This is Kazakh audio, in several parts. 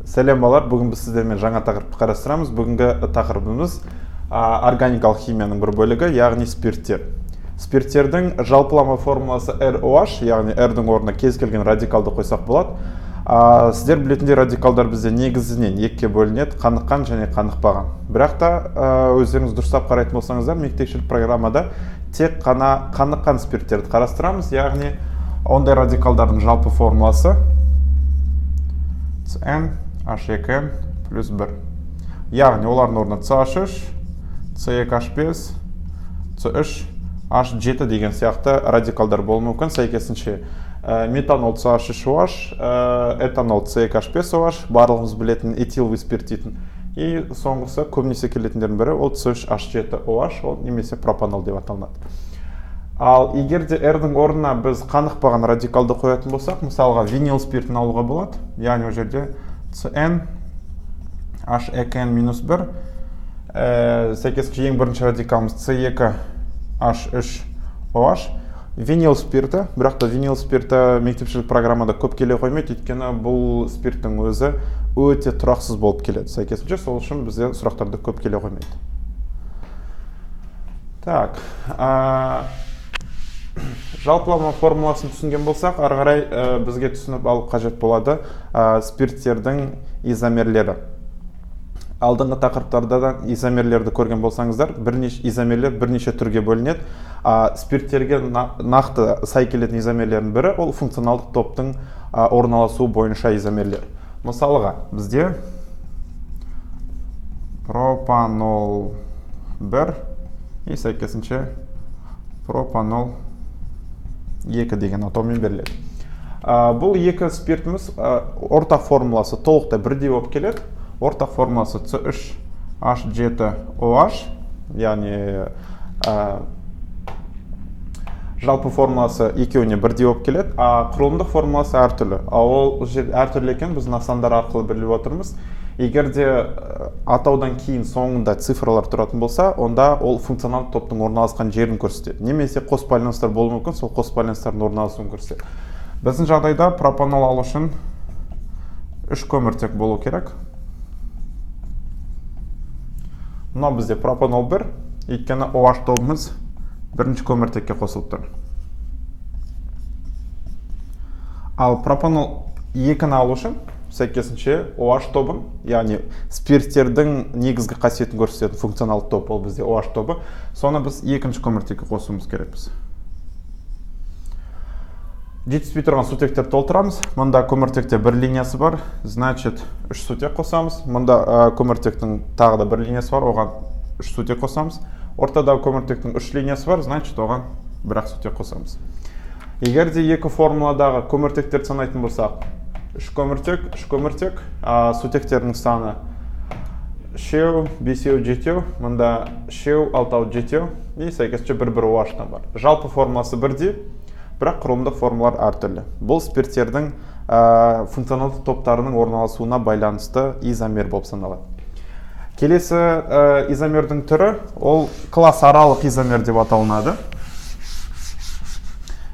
Сәлем балар, бүгін біз сіздермен жаңа тақырыпты қарастырамыз. Бүгінгі тақырыбымыз органикалық химияның бір бөлігі, яғни спирттер. Спирттердің жалпылама формуласы ROH, яғни R-дің орнына кез келген радикалды қойсақ болады. Сіздер білетіндей радикалдар бізде негізінен екіге бөлінеді, қаныққан және қанықпаған. Бірақ та өздеріңіз дұрыстап қарайтын болсаңыздар, мектепшілік программада тек қана қаныққан спирттерді қарастырамыз, яғни ондай радикалдардың жалпы формуласы CN H2N плюс 1. Яғни олардың орнына CH3, C2H5, C3, H7 деген сияқты радикалдар болуы мүмкін. Сәйкесінше метанол CH3OH, этанол C2H5OH, барлығымыз білетін этиловый спирт дейтін. И соңғысы көбінесе келетіндердің бірі ол C3H7OH, ол немесе пропанол деп аталынады. Ал егер де R-дің орнына біз қанықпаған радикалды қоятын болсақ, мысалға винил спиртін алуға болады. Яғни ол жерде CN H2N-1. Сәйкесінше ең бірінші радикалымыз C2H3OH. Винил спирті, бірақ та винил спирті мектепшілік программада көп келе қоймайды, өйткені бұл спирттің өзі өте тұрақсыз болып келеді. Сәйкесінше сол үшін бізде сұрақтарды көп келе қоймайды. Так, жалпылама формуласын түсінген болсақ, ары қарай бізге түсініп алып қажет болады спирттердің изомерлері. Алдыңғы тақырыптарда да изомерлерді көрген болсаңыздар, изомерлер бірнеше түрге бөлінеді. Спирттерге нақты сай келетін изомерлердің бірі ол функционалдық топтың орналасуы бойынша изомерлер. Мысалға, бізде пропанол 1 и сәйкесінше пропанол 2 деген атоммен беріледі. Бұл екі спиртіміз ортақ формуласы толықтай бірдей болып келеді. Ортақ формуласы C3H7OH, яғни жалпы формуласы екеуіне бірдей болып келеді, құрылымдық формуласы әртүрлі. Ол әртүрлі екен біз нысандар арқылы біліп отырмыз. Егер де атаудан кейін соңында цифрлар тұратын болса, онда ол функционалдық топтың орналасқан жерін көрсетеді. Немесе қос байланыстар болуы мүмкін, сол қос байланыстардың орналасуын көрсетеді. Біздің жағдайда пропанол алу үшін 3 көміртек болу керек. Мынау бізде пропанол 1, өйткені OH тобымыз бірінші көміртекке қосылып тұр. Ал пропанол 2-ні алу үшін сәйкесінше OH тобын, яғни спирттердің негізгі қасиетін көрсететін функционалдық топ, ол бізде OH тобы, соны біз екінші көміртекке қосуымыз керекпіз. Жетіспей тұрған сутектерді толтырамыз. Мұнда көміртекте бір линиясы бар, значит 3 сутек қосамыз. Мұнда көміртектің тағы да бір линиясы бар, оған 3 сутек қосамыз. Ортада көміртектің 3 линиясы бар, значит оған 1 сутек қосамыз. Егер де екі формуладағы көміртектерді санайтын болсақ, 3 көміртек, сутектердің саны 3, 5, 7, мұнда 3, 6, 7, и сәйкесінше 1 OH-тан бар. Жалпы формуласы бірдей, бірақ құрылымдық формулалар әртүрлі. Бұл спирттердің функционалдық топтарының орналасуына байланысты изомер болып саналады. Келесі изомердің түрі ол класс аралық изомер деп аталынады.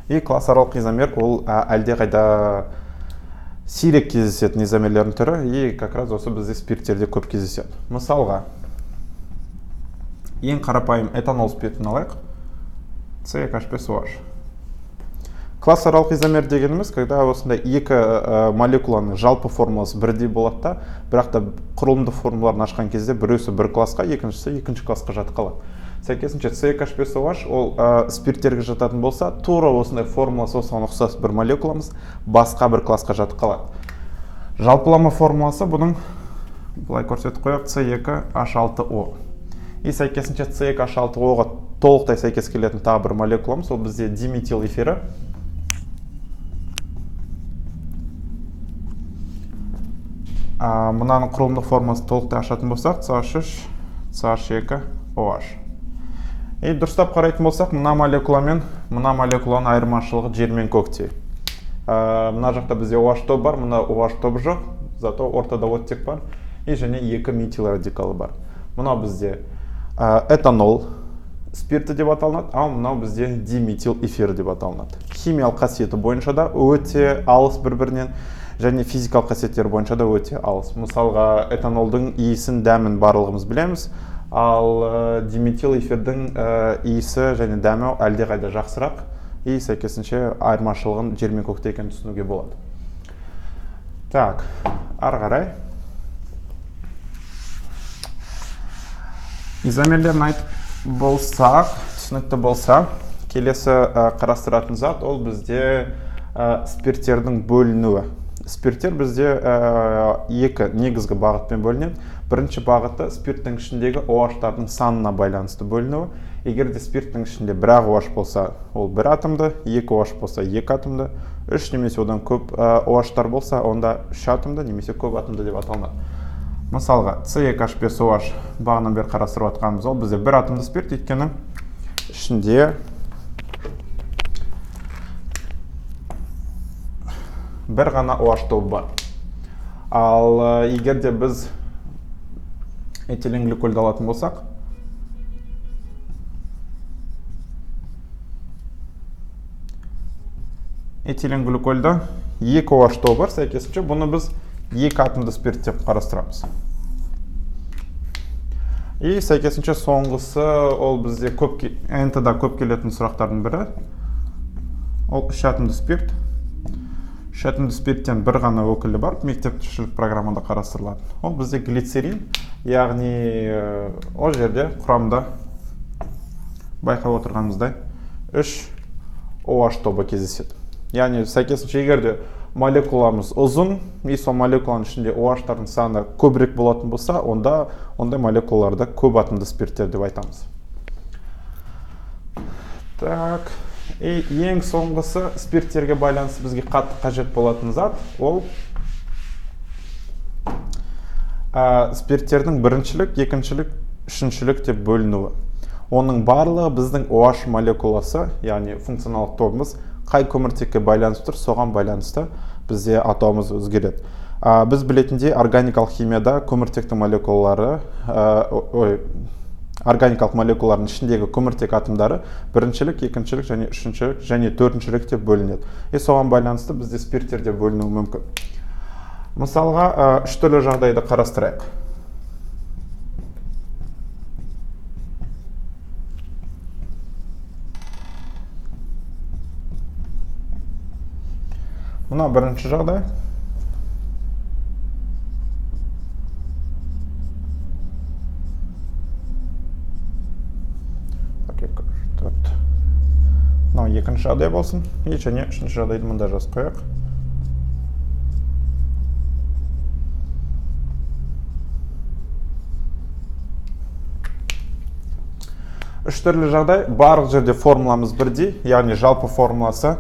И класс аралық изомер ол әлде қайда сирек кездесетін изомерлердің түрі, и как раз осы бізде спирттерде көп кездеседі. Мысалға, ең қарапайым этанол спиртін алайық, C2H5OH. Класс аралық изомер дегеніміз, когда осындай екі молекуланың жалпы формуласы бірдей болады да, бірақ та құрылымдық формулаларын ашқан кезде біреусі бір классқа, екіншісі екінші классқа жатып қалады. Сәйкесінше C2H5OH ол спирттерге жататын болса, тура осындай формуласы осыған ұқсас бір молекуламыз басқа бір классқа жатып қалады. Жалпылама формуласы бұның былай көрсетіп қояйық C2H6O. И сәйкесінше C2H6O-ға толықтай сәйкес келетін тағы бір молекуламыз, ол бізде диметил эфирі. Мұнаның құрылымдық формасы толықтай ашатын болсақ, CH3, CH2OH. И дұрыстап қарайтын болсақ, мына молекула мен мына молекуланың айырмашылығы жер мен көктей. Мына жақта бізде OH тобы бар, мына OH тобы жоқ, зато ортада оттек бар, и және екі метил радикалы бар. Мына бізде этанол спирті деп аталынады, ал мынау бізде диметил эфирі деп аталынады. Химиялық қасиеті бойынша да өте алыс бір-бірінен, және физикалық қасиеттері бойынша да өте алыс. Мысалға, этанолдың иісін, дәмін барлығымыз білеміз, ал диметил эфирдің иісі және дәмі әлдеқайда жақсырақ, и сәйкесінше айырмашылығын жер мен көкте екенін түсінуге болады. Так, ары қарай. Изомерлерін айтып болсақ, түсінікті болса, келесі қарастыратын зат ол бізде спирттердің бөлінуі. Спирттер бізде екі негізгі бағытпен бөлінеді. Бірінші бағыты спирттің ішіндегі OH-тардың санына байланысты бөлінуі. Егер де спирттің ішінде бір-ақ OH болса, ол бір атомды, екі OH болса, екі атомды, үш немесе одан көп OH-тар болса, онда үш атомды немесе көп атомды деп аталынады. Мысалға, C2H5OH бағынан бері қарастырып атқанымыз ол бізде бір атомды спирт, өйткені ішінде бір ғана OH тобы бар. Ал егер де біз этилен гликольді алатын болсақ, этилен гликольді екі OH тобы бар, сәйкесінше бұны біз екі атомды спирт деп қарастырамыз. И сәйкесінше соңғысы ол бізде НТ-да көп келетін сұрақтардың бірі. Ол үш атомды спирт. Үш атомды спирттен бір ғана өкілі бар, мектепшілік программада қарастырылады. Ол бізде глицерин, яғни ол жерде құрамда байқап отырғанымыздай үш OH тобы кездеседі. Яғни сәйкесінше егер де молекуламыз ұзын, и сол молекуланың ішінде OH-тардың саны көбірек болатын болса, ондай молекулаларда көп атомды спирттер деп айтамыз. Так, ең соңғысы спирттерге байланысты бізге қатты қажет болатын зат, ол спирттердің біріншілік, екіншілік, үшіншілік деп бөлінуі. Оның барлығы біздің OH молекуласы, яғни функционалдық тобымыз, қай көміртекке байланысты тұр, соған байланысты бізде атомымыз өзгереді. Біз білетіндей органикалық химияда көміртектің молекулалары, органикалық молекулалардың ішіндегі көміртек атомдары біріншілік, екіншілік және үшіншілік және төртіншілік деп бөлінеді. Соған байланысты бізде спирттер деп бөлінуі мүмкін. Мысалға, үш түрлі жағдайды қарастырайық. Мына бірінші жағдай. Мына екінші жағдай болсын. Және үшінші жағдайды мұнда жазып қояйық. Үш түрлі жағдай, барлық жерде формуламыз бірдей, яғни жалпы формуласы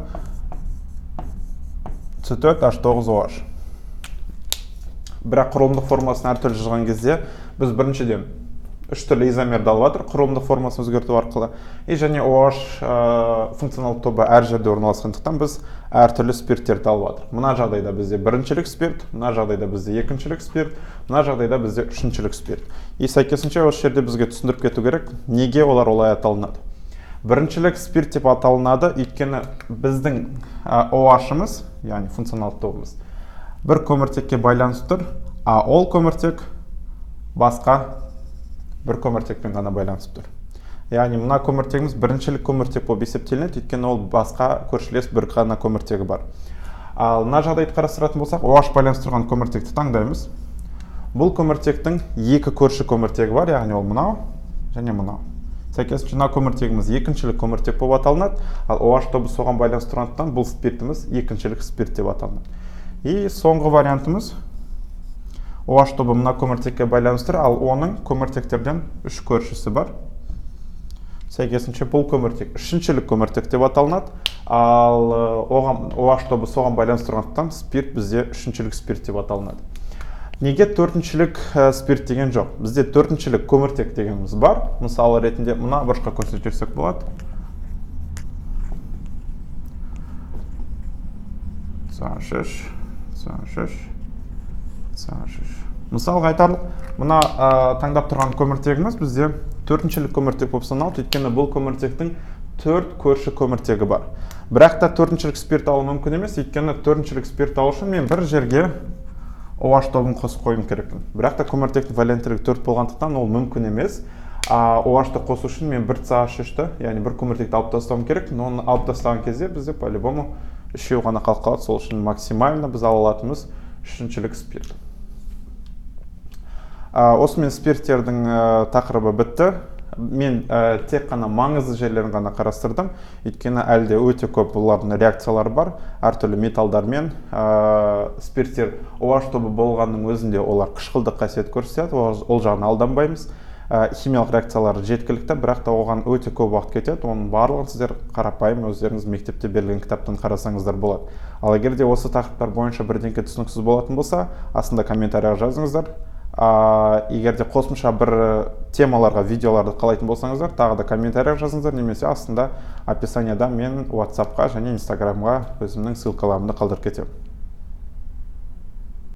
C4H9OH. Бірақ құрылымдық формуласын әртүрлі жазған кезде біз біріншіден үш түрлі изомерді алып жатыр, құрылымдық формуласын өзгерту арқылы. Және OH функционалдық тобы әр жерде орналасқандықтан біз әртүрлі спирттерді алып жатыр. Мына жағдайда бізде біріншілік спирт, мына жағдайда бізде екіншілік спирт, мына жағдайда бізде үшіншілік спирт. Сәйкесінше осы жерде бізге түсіндіріп кету керек, неге олар олай аталынады. Біріншілік спирт деп аталынады, өйткені біздің OH-ымыз, яғни функционалдық тобымыз, бір көміртекке байланысты тұр, ол көміртек басқа бір көміртекпен ғана байланысып тұр. Яғни мына көміртегіміз біріншілік көміртек болып есептелінеді, өйткені ол басқа көршілес бір ғана көміртегі бар. Ал мына жағдайды қарастыратын болсақ, OH байланыстырған көміртекті таңдаймыз. Бұл көміртектің екі көрші көміртегі бар, яғни ол мынау және мынау. Сәйкесінше мына көміртегіміз екіншілік көміртек болып аталынады, ал OH тобы соған байланыстырғандықтан бұл спиртіміз екіншілік спирт деп аталынады. И соңғы вариантымыз OH тобы мына көміртекке байланыстыр, ал оның көміртектерден үш көршісі бар. Сәйкесінше бұл көміртек үшіншілік көміртек деп аталынады, ал OH тобы соған байланыстырғандықтан спирт бізде үшіншілік спирт деп аталынады. Неге төртіншілік спирт деген жоқ? Бізде төртіншілік көміртек дегеніміз бар. Мысалы ретінде мына бұрышқа көрсетсек болады. Мысалға айтарлық, мына таңдап тұрған көміртегіміз бізде төртіншілік көміртек болып саналады, өйткені бұл көміртектің 4 көрші көміртегі бар. Бірақ та 4-шілік спирт алу мүмкін емес, өйткені 4-шілік спирт алу үшін мен бір жерге OH тобын қосып қойым керекпін. Бірақ та көміртектің валенттілігі 4 болғандықтан ол мүмкін емес. OH-ты қосу үшін мен бір CH3-ті, яғни бір көміртекті алып тастауым керек. Оны алып тастаған кезде бізде по-любому үшеу ғана қалып қалады. Сол үшін максимально біз ала алатынымыз 3-шілік спирт. Осымен спирттердің тақырыбы бітті. Мен тек қана маңызды жерлерін ғана қарастырдым, өйткені әлде өте көп бұлардың реакциялары бар, әртүрлі металдармен. Спирттер OH тобы болғанның өзінде олар қышқылдық қасиет көрсетеді, ол жағын алданбаймыз. Химиялық реакциялары жеткілікті, бірақ та оған өте көп уақыт кетеді. Оның барлығын сіздер қарапайым өздеріңіз мектепте берілген кітаптан қарасаңыздар болады. Ал егер де осы тақырыптар бойынша бірдеңке түсініксіз болатын болса, астында комментарияға жазыңыздар. Егер де қосымша бір темаларға, видеоларды қалайтын болсаңыздар, тағы да комментарияға жазыңыздар, немесе астында описанияда мен WhatsApp-қа және Instagram-ға өзімнің ссылкаларымды қалдырып кетемін.